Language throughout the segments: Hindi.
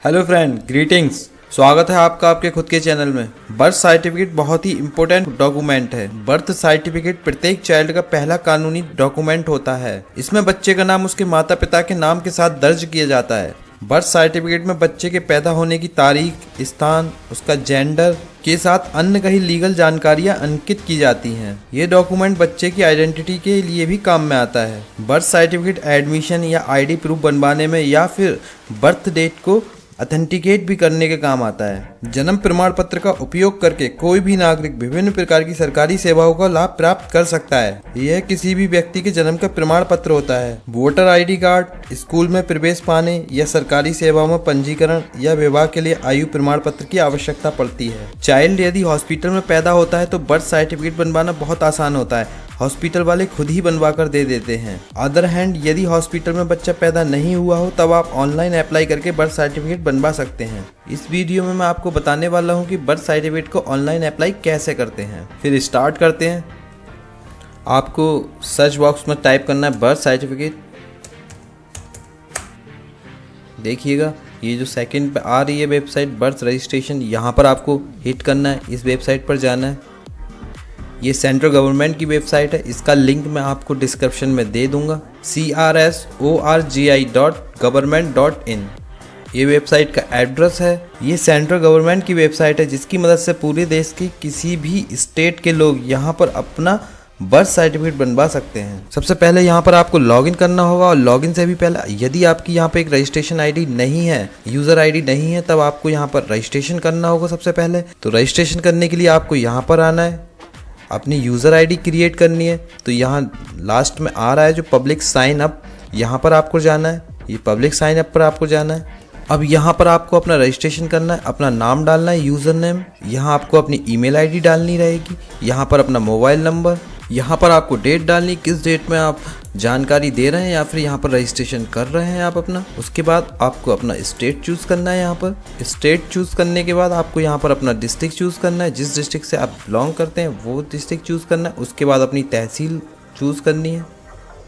Hello friend, greetings. स्वागत है आपका आपके खुद के चैनल में। बर्थ सर्टिफिकेट बहुत ही इंपॉर्टेंट डॉक्यूमेंट है। बर्थ सर्टिफिकेट प्रत्येक चाइल्ड का पहला कानूनी डॉक्यूमेंट होता है। इसमें बच्चे का नाम उसके माता पिता के नाम के साथ दर्ज किया जाता है। बर्थ सर्टिफिकेट में बच्चे के पैदा होने की तारीख, स्थान, उसका जेंडर के साथ अन्य कई लीगल जानकारियां अंकित की जाती हैं। ये डॉक्यूमेंट बच्चे की आइडेंटिटी के लिए भी काम में आता है। बर्थ सर्टिफिकेट एडमिशन या आईडी प्रूफ बनवाने में या फिर बर्थ डेट को ऑथेंटिकेट भी करने के काम आता है। जन्म प्रमाण पत्र का उपयोग करके कोई भी नागरिक विभिन्न प्रकार की सरकारी सेवाओं का लाभ प्राप्त कर सकता है। यह किसी भी व्यक्ति के जन्म का प्रमाण पत्र होता है। वोटर आईडी कार्ड, स्कूल में प्रवेश पाने या सरकारी सेवाओं में पंजीकरण या विवाह के लिए आयु प्रमाण पत्र की आवश्यकता पड़ती है। चाइल्ड यदि हॉस्पिटल में पैदा होता है तो बर्थ सर्टिफिकेट बनवाना बहुत आसान होता है। हॉस्पिटल वाले खुद ही बनवा कर दे देते हैं। अदर हैंड यदि हॉस्पिटल में बच्चा पैदा नहीं हुआ हो तब आप ऑनलाइन अप्लाई करके बर्थ सर्टिफिकेट बनवा सकते हैं। इस वीडियो में मैं आपको बताने वाला हूं कि बर्थ सर्टिफिकेट को ऑनलाइन अप्लाई कैसे करते हैं। फिर स्टार्ट करते हैं। आपको सर्च बॉक्स में टाइप करना है बर्थ सर्टिफिकेट। देखिएगा ये जो सेकंड पे आ रही है वेबसाइट बर्थ रजिस्ट्रेशन, यहाँ पर आपको हिट करना है। इस वेबसाइट पर जाना है। ये सेंट्रल गवर्नमेंट की वेबसाइट है। इसका लिंक मैं आपको डिस्क्रिप्शन में दे दूंगा, crsorgi.government.in। ये वेबसाइट का एड्रेस है। ये सेंट्रल गवर्नमेंट की वेबसाइट है जिसकी मदद से पूरे देश के किसी भी स्टेट के लोग यहाँ पर अपना बर्थ सर्टिफिकेट बनवा सकते हैं। सबसे पहले यहाँ पर आपको लॉगिन करना होगा और लॉगिन से भी पहले यदि आपकी यहाँ पे एक रजिस्ट्रेशन आईडी नहीं है, यूजर आईडी नहीं है, तब आपको यहाँ पर रजिस्ट्रेशन करना होगा। सबसे पहले तो रजिस्ट्रेशन करने के लिए आपको यहाँ पर आना है, अपनी यूज़र आईडी क्रिएट करनी है। तो यहाँ लास्ट में आ रहा है जो पब्लिक साइन अप, यहाँ पर आपको जाना है। ये पब्लिक साइन अप पर आपको जाना है। अब यहाँ पर आपको अपना रजिस्ट्रेशन करना है, अपना नाम डालना है, यूज़र नेम, यहाँ आपको अपनी ईमेल आईडी डालनी रहेगी, यहाँ पर अपना मोबाइल नंबर, यहाँ पर आपको डेट डालनी, किस डेट में आप जानकारी दे रहे हैं या फिर यहाँ पर रजिस्ट्रेशन कर रहे हैं आप अपना। उसके बाद आपको अपना स्टेट चूज़ करना है। यहाँ पर स्टेट चूज़ करने के बाद आपको यहाँ पर अपना डिस्ट्रिक्ट चूज़ करना है। जिस डिस्ट्रिक्ट से आप बिलोंग करते हैं वो डिस्ट्रिक्ट चूज़ करना है। उसके बाद अपनी तहसील चूज़ करनी है।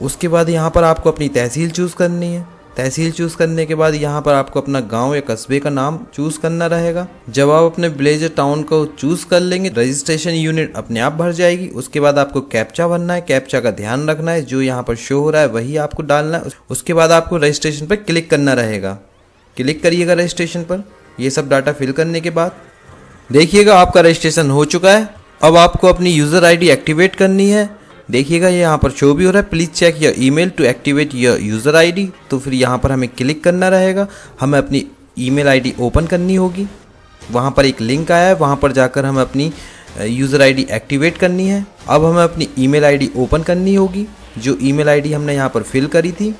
उसके बाद यहाँ पर आपको अपनी तहसील चूज़ करनी है। तहसील चूज़ करने के बाद यहाँ पर आपको अपना गांव या कस्बे का नाम चूज़ करना रहेगा। जब आप अपने विलेज टाउन को चूज़ कर लेंगे रजिस्ट्रेशन यूनिट अपने आप भर जाएगी। उसके बाद आपको कैप्चा भरना है। कैप्चा का ध्यान रखना है, जो यहाँ पर शो हो रहा है वही आपको डालना है। उसके बाद आपको रजिस्ट्रेशन पर क्लिक करना रहेगा। क्लिक करिएगा रजिस्ट्रेशन पर। ये सब डाटा फिल करने के बाद देखिएगा आपका रजिस्ट्रेशन हो चुका है। अब आपको अपनी यूज़र आई डी एक्टिवेट करनी है। देखिएगा ये यहाँ पर शो भी हो रहा है, please check your email to activate your user ID. तो फिर यहाँ पर हमें क्लिक करना रहेगा। हमें अपनी ईमेल आईडी ओपन करनी होगी। वहाँ पर एक लिंक आया है, वहाँ पर जाकर हमें अपनी यूज़र आईडी एक्टिवेट करनी है। अब हमें अपनी ईमेल आईडी ओपन करनी होगी, जो ईमेल आईडी हमने यहाँ पर फिल करी थी।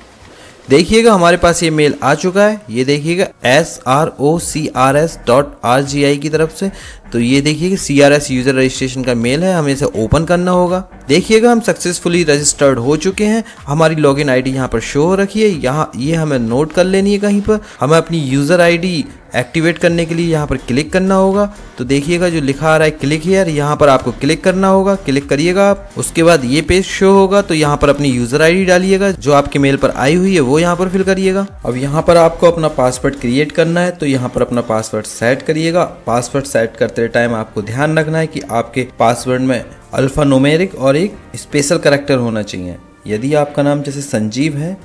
देखिएगा हमारे पास ये मेल आ चुका है। ये देखिएगा srocrs.rgi की तरफ से। तो ये देखिए CRS यूज़र रजिस्ट्रेशन का मेल है, हमें इसे ओपन करना होगा। देखिएगा हम सक्सेसफुली रजिस्टर्ड हो चुके हैं। हमारी लॉगिन आईडी यहाँ पर शो हो रखी है। यहाँ ये हमें नोट कर लेनी है कहीं पर। हमें अपनी यूज़र आईडी एक्टिवेट करने के लिए यहाँ पर क्लिक करना होगा। तो देखिएगा जो लिखा आ रहा है क्लिक हियर, यहाँ पर आपको क्लिक करना होगा। क्लिक करिएगा आप। उसके बाद ये पेज शो होगा। तो यहाँ पर अपनी यूज़र आईडी डालिएगा, जो आपके मेल पर आई हुई है वो यहाँ पर फिल करिएगा। अब यहाँ पर आपको अपना पासवर्ड क्रिएट करना है। तो यहाँ पर अपना पासवर्ड सेट करिएगा। पासवर्ड सेट करते टाइम आपको ध्यान रखना है कि आपके पासवर्ड में अल्फा न्यूमेरिक और एक स्पेशल कैरेक्टर होना चाहिए। यदि आपका नाम जैसे संजीव है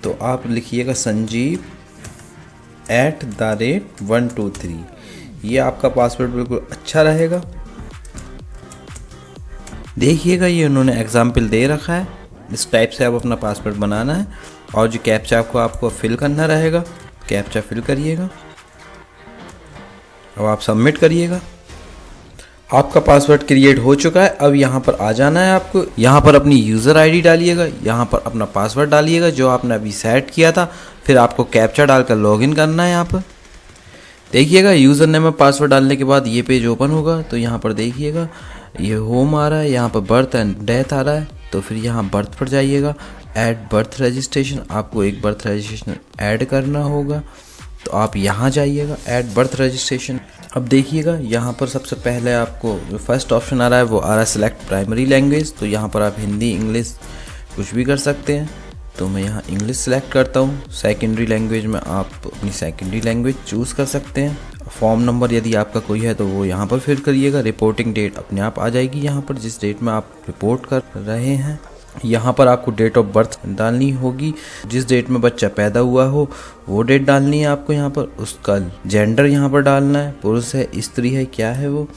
तो आप लिखिएगा संजीव @123। ये आपका पासवर्ड बिल्कुल अच्छा रहेगा। देखिएगा ये उन्होंने एग्जाम्पल दे रखा है। इस टाइप से आप अपना पासवर्ड बनाना है और जो कैप्चा आपको फिल करना रहेगा, कैप्चा फिल करिएगा। अब आप सबमिट करिएगा। आपका पासवर्ड क्रिएट हो चुका है। अब यहाँ पर आ जाना है आपको। यहाँ पर अपनी यूज़र आईडी डालिएगा, यहाँ पर अपना पासवर्ड डालिएगा जो आपने अभी सेट किया था। फिर आपको कैप्चा डालकर लॉगिन करना है। यहाँ पर देखिएगा यूज़र नेम में पासवर्ड डालने के बाद ये पेज ओपन होगा। तो यहाँ पर देखिएगा ये होम आ रहा है, यहाँ पर बर्थ एंड डेथ आ रहा है। तो फिर यहाँ बर्थ पर जाइएगा, ऐड बर्थ रजिस्ट्रेशन। आपको एक बर्थ रजिस्ट्रेशन ऐड करना होगा। तो आप यहाँ जाइएगा ऐड बर्थ रजिस्ट्रेशन। अब देखिएगा यहाँ पर सबसे पहले आपको जो फर्स्ट ऑप्शन आ रहा है वो आ रहा है सिलेक्ट प्राइमरी लैंग्वेज। तो यहाँ पर आप हिंदी, इंग्लिश कुछ भी कर सकते हैं। तो मैं यहाँ इंग्लिश सेलेक्ट करता हूँ। सेकेंडरी लैंग्वेज में आप अपनी सेकेंडरी लैंग्वेज चूज़ कर सकते हैं। फॉर्म नंबर यदि आपका कोई है तो वो यहाँ पर फिल करिएगा। रिपोर्टिंग डेट अपने आप आ जाएगी यहाँ पर, जिस डेट में आप रिपोर्ट कर रहे हैं। यहाँ पर आपको डेट ऑफ बर्थ डालनी होगी, जिस डेट में बच्चा पैदा हुआ हो वो डेट डालनी है आपको यहाँ पर। उसका जेंडर यहाँ पर डालना है, पुरुष है स्त्री है क्या है वो।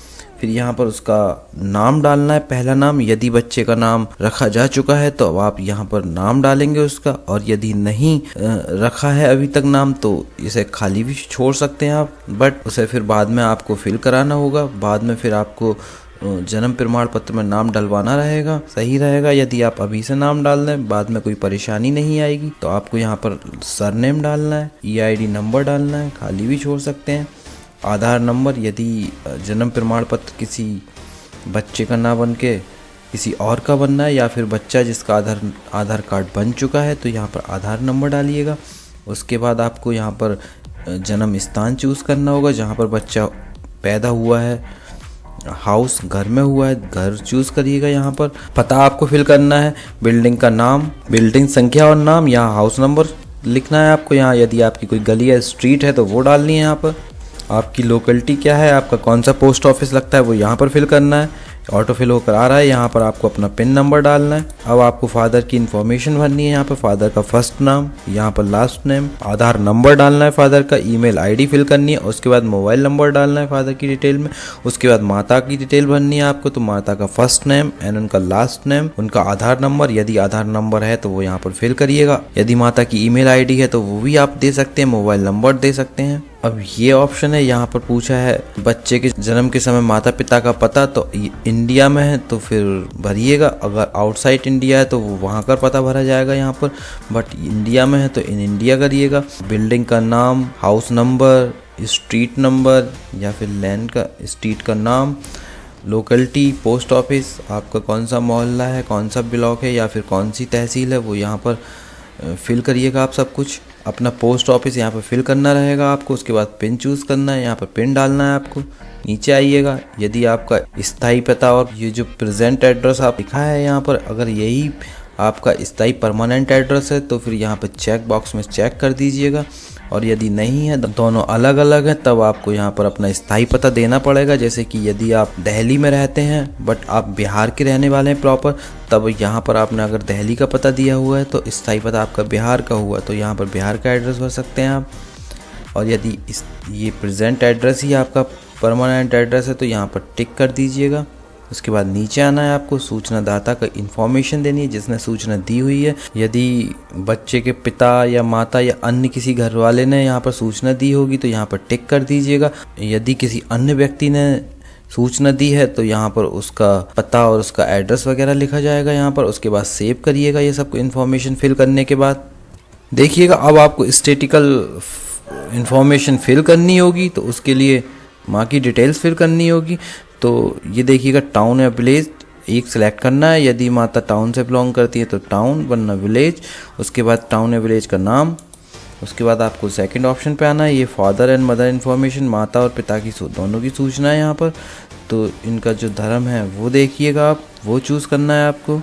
फिर यहाँ पर उसका नाम डालना है, पहला नाम। यदि बच्चे का नाम रखा जा चुका है तो आप यहाँ पर नाम डालेंगे उसका, और यदि नहीं रखा है अभी तक नाम तो इसे खाली भी छोड़ सकते हैं आप, बट उसे फिर बाद में आपको फिल कराना होगा। बाद में फिर आपको जन्म प्रमाण पत्र में नाम डलवाना रहेगा, सही रहेगा। यदि आप अभी से नाम डाल दें बाद में कोई परेशानी नहीं आएगी। तो आपको यहाँ पर सरनेम डालना है, EID नंबर डालना है, खाली भी छोड़ सकते हैं। आधार नंबर, यदि जन्म प्रमाण पत्र किसी बच्चे का ना बन के किसी और का बनना है, या फिर बच्चा जिसका आधार कार्ड बन चुका है, तो यहाँ पर आधार नंबर डालिएगा। उसके बाद आपको यहाँ पर जन्म स्थान चूज़ करना होगा जहाँ पर बच्चा पैदा हुआ है। हाउस, घर में हुआ है, घर चूज़ करिएगा। यहाँ पर पता आपको फिल करना है, बिल्डिंग का नाम, बिल्डिंग संख्या और नाम, यहाँ हाउस नंबर लिखना है आपको। यहाँ यदि आपकी कोई गली या स्ट्रीट है तो वो डालनी है यहाँ पर। आपकी लोकेलिटी क्या है, आपका कौन सा पोस्ट ऑफिस लगता है वो यहाँ पर फिल करना है। ऑटो फिल होकर आ रहा है, यहाँ पर आपको अपना पिन नंबर डालना है। अब आपको फादर की इन्फॉर्मेशन भरनी है। यहाँ पर फादर का फर्स्ट नाम, यहाँ पर लास्ट नेम, आधार नंबर डालना है फादर का, ईमेल आईडी फिल करनी है। उसके बाद मोबाइल नंबर डालना है फादर की डिटेल में। उसके बाद माता की डिटेल भरनी है आपको, तो माता का फर्स्ट नेम एंड उनका लास्ट नेम, उनका आधार नंबर, यदि आधार नंबर है तो वो यहाँ पर फिल करिएगा। यदि माता की ईमेल आईडी है तो वो भी आप दे सकते हैं, मोबाइल नंबर दे सकते हैं। अब ये ऑप्शन है, यहाँ पर पूछा है बच्चे के जन्म के समय माता पिता का पता, तो इंडिया में है तो फिर भरिएगा। अगर आउटसाइड इंडिया है तो वो वहाँ का पता भरा जाएगा यहाँ पर, बट इंडिया में है तो इन इंडिया करिएगा। बिल्डिंग का नाम, हाउस नंबर, स्ट्रीट नंबर या फिर लैंड का स्ट्रीट का नाम, लोकेलिटी, पोस्ट ऑफिस, आपका कौन सा मोहल्ला है, कौन सा ब्लॉक है या फिर कौन सी तहसील है वो यहाँ पर फिल करिएगा आप सब कुछ। अपना पोस्ट ऑफिस यहाँ पर फिल करना रहेगा आपको। उसके बाद पिन चूज़ करना है, यहाँ पर पिन डालना है आपको। नीचे आइएगा, यदि आपका स्थायी पता और ये जो प्रेजेंट एड्रेस आप लिखा है यहाँ पर, अगर यही आपका स्थायी परमानेंट एड्रेस है तो फिर यहाँ पर चेक बॉक्स में चेक कर दीजिएगा। और यदि नहीं है, दोनों अलग अलग हैं, तब आपको यहाँ पर अपना स्थायी पता देना पड़ेगा। जैसे कि यदि आप दिल्ली में रहते हैं बट आप बिहार के रहने वाले हैं प्रॉपर, तब यहाँ पर आपने अगर दिल्ली का पता दिया हुआ है तो स्थायी पता आपका बिहार का हुआ तो यहाँ पर बिहार का एड्रेस भर सकते हैं आप। और यदि ये प्रेजेंट एड्रेस ही आपका परमानेंट एड्रेस है तो यहाँ पर टिक कर दीजिएगा। उसके बाद नीचे आना है, आपको सूचना दाता का इन्फॉर्मेशन देनी है जिसने सूचना दी हुई है। यदि बच्चे के पिता या माता या अन्य किसी घर वाले ने यहाँ पर सूचना दी होगी तो यहाँ पर टिक कर दीजिएगा। यदि किसी अन्य व्यक्ति ने सूचना दी है तो यहाँ पर उसका पता और उसका एड्रेस वगैरह लिखा जाएगा यहाँ पर। उसके बाद सेव करिएगा ये सब इन्फॉर्मेशन फिल करने के बाद। देखिएगा अब आपको स्टैटिकल इन्फॉर्मेशन फिल करनी होगी, तो उसके लिए माँ की डिटेल्स फिल करनी होगी। तो ये देखिएगा टाउन या विलेज एक सिलेक्ट करना है। यदि माता टाउन से बिलोंग करती है तो टाउन, वरना विलेज। उसके बाद टाउन या विलेज का नाम। उसके बाद आपको सेकंड ऑप्शन पे आना है, ये फादर एंड मदर इन्फॉर्मेशन, माता और पिता की दोनों की सूचना है यहाँ पर। तो इनका जो धर्म है वो देखिएगा आप, वो चूज़ करना है आपको।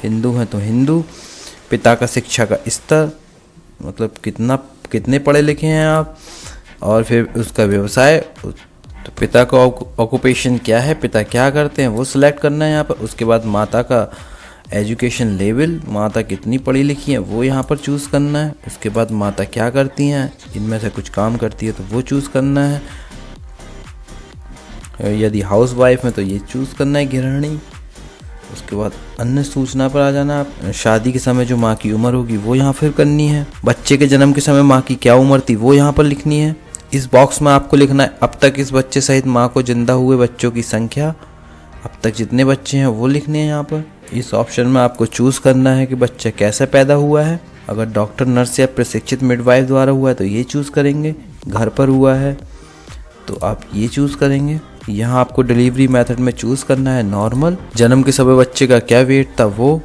हिंदू है तो हिंदू। पिता का शिक्षा का स्तर, मतलब कितने पढ़े लिखे हैं आप। और फिर उसका व्यवसाय, तो पिता का ऑक्यूपेशन क्या है, पिता क्या करते हैं वो सिलेक्ट करना है यहाँ पर। उसके बाद माता का एजुकेशन लेवल, माता कितनी पढ़ी लिखी है वो यहाँ पर चूज़ करना है। उसके बाद माता क्या करती हैं, इनमें से कुछ काम करती है तो वो चूज़ करना है। यदि हाउस वाइफ में तो ये चूज़ करना है गृहिणी। उसके बाद अन्य सूचना पर आ जाना आप। शादी के समय जो माँ की उम्र होगी वो यहाँ फिर करनी है। बच्चे के जन्म के समय माँ की क्या उम्र थी वो यहाँ पर लिखनी है। इस बॉक्स में आपको लिखना है अब तक इस बच्चे सहित माँ को जिंदा हुए बच्चों की संख्या, अब तक जितने बच्चे हैं वो लिखने हैं यहाँ पर। इस ऑप्शन में आपको चूज़ करना है कि बच्चा कैसे पैदा हुआ है। अगर डॉक्टर, नर्स या प्रशिक्षित मिडवाइफ द्वारा हुआ है तो ये चूज़ करेंगे। घर पर हुआ है तो आप ये चूज़ करेंगे। यहाँ आपको डिलीवरी मेथड में चूज़ करना है नॉर्मल। जन्म के समय बच्चे का क्या वेट था वो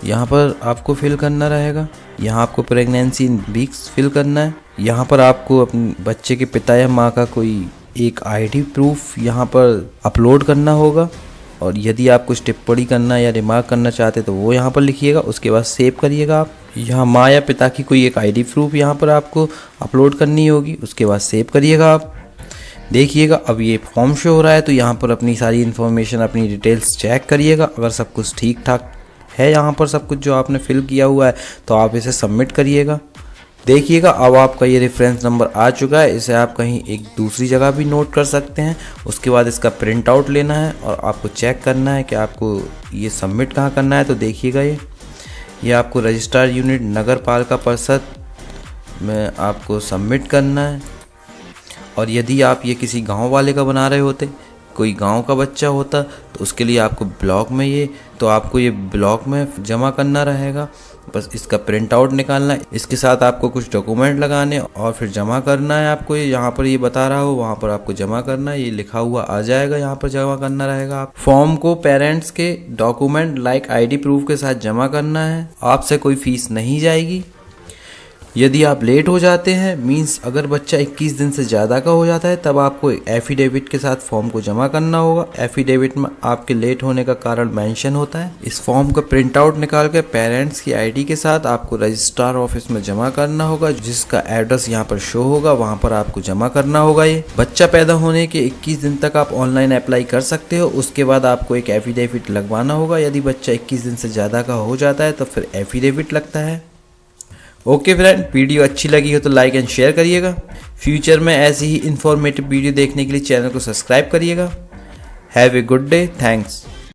यहाँ पर आपको फिल करना रहेगा। यहाँ आपको प्रेगनेंसी वीक्स फिल करना है। यहाँ पर आपको अपने बच्चे के पिता या माँ का कोई एक आईडी प्रूफ यहाँ पर अपलोड करना होगा। और यदि आप कुछ टिप्पणी करना या रिमार्क करना चाहते तो वो यहाँ पर लिखिएगा। उसके बाद सेव करिएगा। आप यहाँ माँ या पिता की कोई एक आईडी प्रूफ यहाँ पर आपको अपलोड करनी होगी। उसके बाद सेव करिएगा। आप देखिएगा अब ये फॉर्म शो हो रहा है, तो यहाँ पर अपनी सारी इन्फॉर्मेशन, अपनी डिटेल्स चेक करिएगा। अगर सब कुछ ठीक ठाक है यहाँ पर सब कुछ जो आपने फिल किया हुआ है तो आप इसे सबमिट करिएगा। देखिएगा अब आपका ये रेफरेंस नंबर आ चुका है। इसे आप कहीं एक दूसरी जगह भी नोट कर सकते हैं। उसके बाद इसका प्रिंट आउट लेना है और आपको चेक करना है कि आपको ये सबमिट कहाँ करना है। तो देखिएगा ये आपको रजिस्ट्रार यूनिट नगर पालिका परिषद में आपको सबमिट करना है। और यदि आप ये किसी गांव वाले का बना रहे होते, कोई गांव का बच्चा होता, तो उसके लिए आपको ब्लॉक में आपको ये ब्लॉक में जमा करना रहेगा। बस इसका प्रिंट आउट निकालना है, इसके साथ आपको कुछ डॉक्यूमेंट लगाने और फिर जमा करना है। आपको यहाँ पर ये बता रहा हो वहाँ पर आपको जमा करना है। ये लिखा हुआ आ जाएगा, यहाँ पर जमा करना रहेगा। आप फॉर्म को पेरेंट्स के डॉक्यूमेंट लाइक आईडी प्रूफ के साथ जमा करना है। आपसे कोई फीस नहीं जाएगी। यदि आप लेट हो जाते हैं, मींस अगर बच्चा 21 दिन से ज़्यादा का हो जाता है, तब आपको एफिडेविट के साथ फॉर्म को जमा करना होगा। एफिडेविट में आपके लेट होने का कारण मेंशन होता है। इस फॉर्म का प्रिंट आउट निकाल कर पेरेंट्स की आईडी के साथ आपको रजिस्ट्रार ऑफिस में जमा करना होगा, जिसका एड्रेस यहाँ पर शो होगा, वहाँ पर आपको जमा करना होगा। ये बच्चा पैदा होने के 21 दिन तक आप ऑनलाइन अप्लाई कर सकते हो। उसके बाद आपको एक एफिडेविट लगवाना होगा। यदि बच्चा 21 दिन से ज़्यादा का हो जाता है तो फिर एफिडेविट लगता है। ओके फ्रेंड, वीडियो अच्छी लगी हो तो लाइक एंड शेयर करिएगा। फ्यूचर में ऐसी ही इन्फॉर्मेटिव वीडियो देखने के लिए चैनल को सब्सक्राइब करिएगा। Have a good day. Thanks.